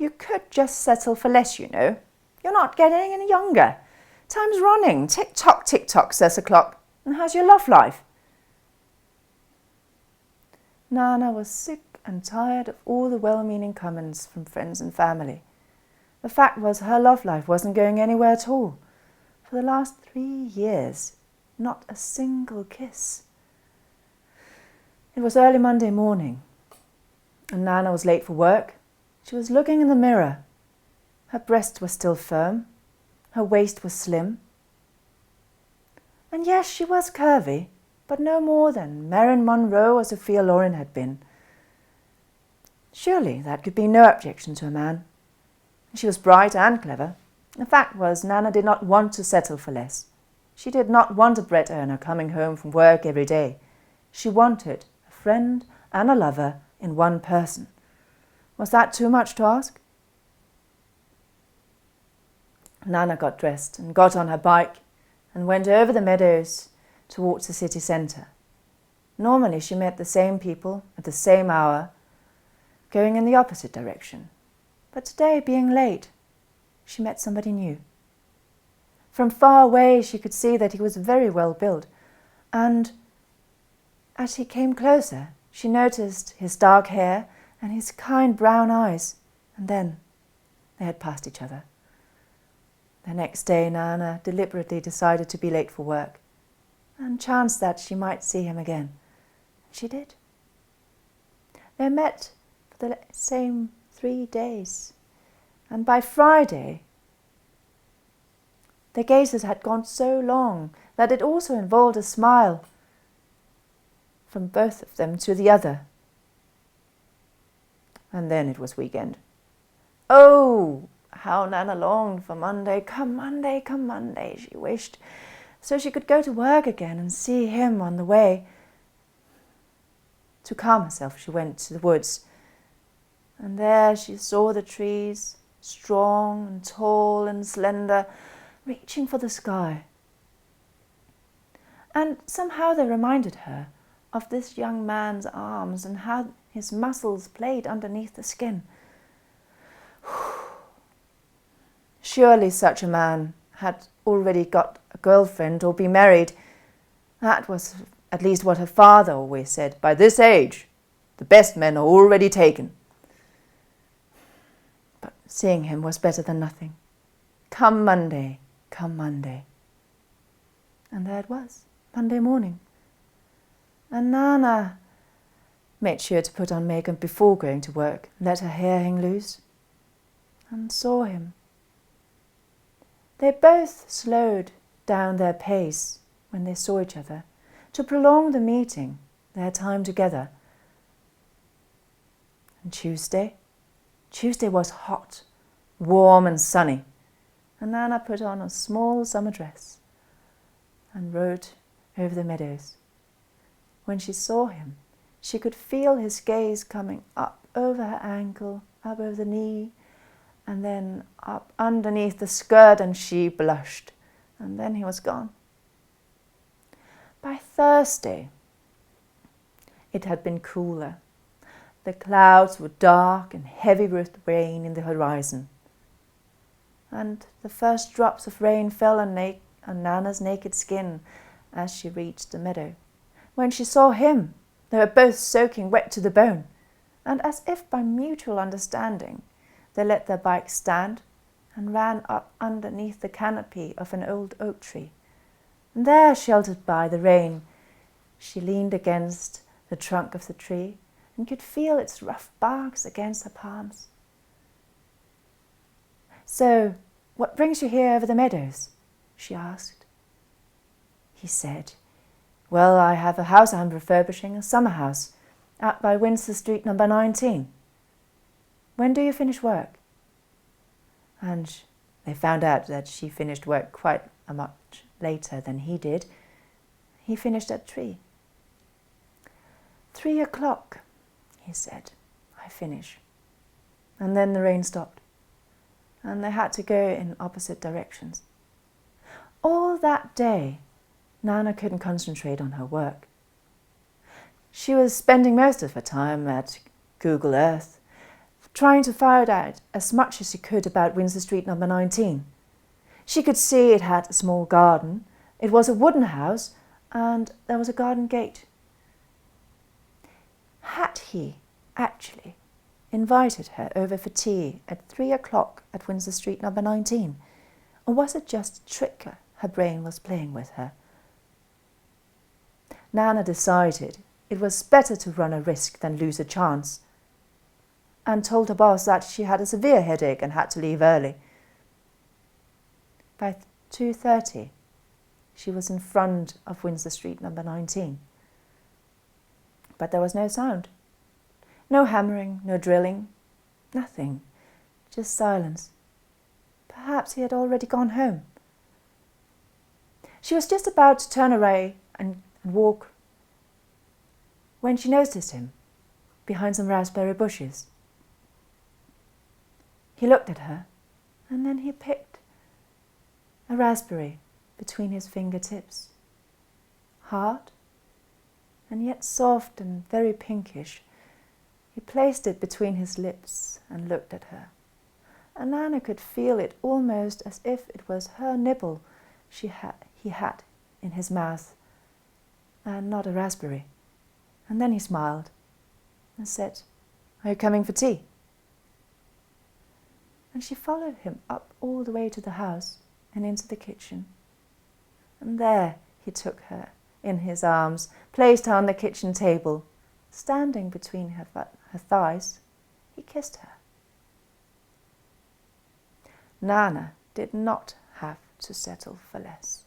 You could just settle for less, you know. You're not getting any younger. Time's running. Tick-tock, tick-tock, says the clock. And how's your love life? Nana was sick and tired of all the well-meaning comments from friends and family. The fact was her love life wasn't going anywhere at all. For the last 3 years, not a single kiss. It was early Monday morning, and Nana was late for work. She was looking in the mirror. Her breasts were still firm. Her waist was slim. And yes, she was curvy, but no more than Marilyn Monroe or Sophia Loren had been. Surely that could be no objection to a man. She was bright and clever. The fact was, Nana did not want to settle for less. She did not want a bread earner coming home from work every day. She wanted a friend and a lover in one person. Was that too much to ask? Nana got dressed and got on her bike and went over the meadows towards the city centre. Normally she met the same people at the same hour, going in the opposite direction. But today, being late, she met somebody new. From far away she could see that he was very well built, and as he came closer, she noticed his dark hair and his kind brown eyes, and then they had passed each other. The next day, Nana deliberately decided to be late for work, and chanced that she might see him again. She did. They met for the same 3 days, and by Friday, their gazes had gone so long that it also involved a smile from both of them to the other. And then it was weekend. Oh, how Nana longed for Monday. Come Monday, come Monday, she wished, so she could go to work again and see him on the way. To calm herself, she went to the woods, and there she saw the trees, strong and tall and slender, reaching for the sky. And somehow they reminded her of this young man's arms and how his muscles played underneath the skin. Surely such a man had already got a girlfriend or be married. That was at least what her father always said. By this age, the best men are already taken. But seeing him was better than nothing. Come Monday, come Monday. And there it was, Monday morning. And Nana made sure to put on makeup before going to work, let her hair hang loose, and saw him. They both slowed down their pace when they saw each other, to prolong the meeting, their time together. And Tuesday was hot, warm and sunny, and Nana put on a small summer dress and rode over the meadows. When she saw him, she could feel his gaze coming up over her ankle, up over the knee, and then up underneath the skirt, and she blushed, and then he was gone. By Thursday, it had been cooler. The clouds were dark and heavy with rain in the horizon, and the first drops of rain fell on Nana's naked skin as she reached the meadow. When she saw him, they were both soaking wet to the bone, and as if by mutual understanding, they let their bikes stand and ran up underneath the canopy of an old oak tree. And there, sheltered by the rain, she leaned against the trunk of the tree and could feel its rough barks against her palms. "So, what brings you here over the meadows?" she asked. He said, "Well, I have a house I'm refurbishing, a summer house, out by Windsor Street, number 19. When do you finish work?" And they found out that she finished work quite a much later than he did. He finished at 3. 3 o'clock, he said, "I finish." And then the rain stopped, and they had to go in opposite directions. All that day, Nana couldn't concentrate on her work. She was spending most of her time at Google Earth, trying to find out as much as she could about Windsor Street number 19. She could see it had a small garden, it was a wooden house, and there was a garden gate. Had he actually invited her over for tea at 3 o'clock at Windsor Street number 19? Or was it just a trick her brain was playing with her? Nana decided it was better to run a risk than lose a chance, and told her boss that she had a severe headache and had to leave early. By 2:30, she was in front of Windsor Street number 19. But there was no sound. No hammering, no drilling, nothing, just silence. Perhaps he had already gone home. She was just about to turn away and walk when she noticed him behind some raspberry bushes. He looked at her, and then he picked a raspberry between his fingertips. Hard, and yet soft and very pinkish. He placed it between his lips and looked at her. And Nana could feel it almost as if it was her nibble he had in his mouth, and not a raspberry. And then he smiled and said, "Are you coming for tea?" And she followed him up all the way to the house and into the kitchen. And there he took her in his arms, placed her on the kitchen table. Standing between her thighs, he kissed her. Nana did not have to settle for less.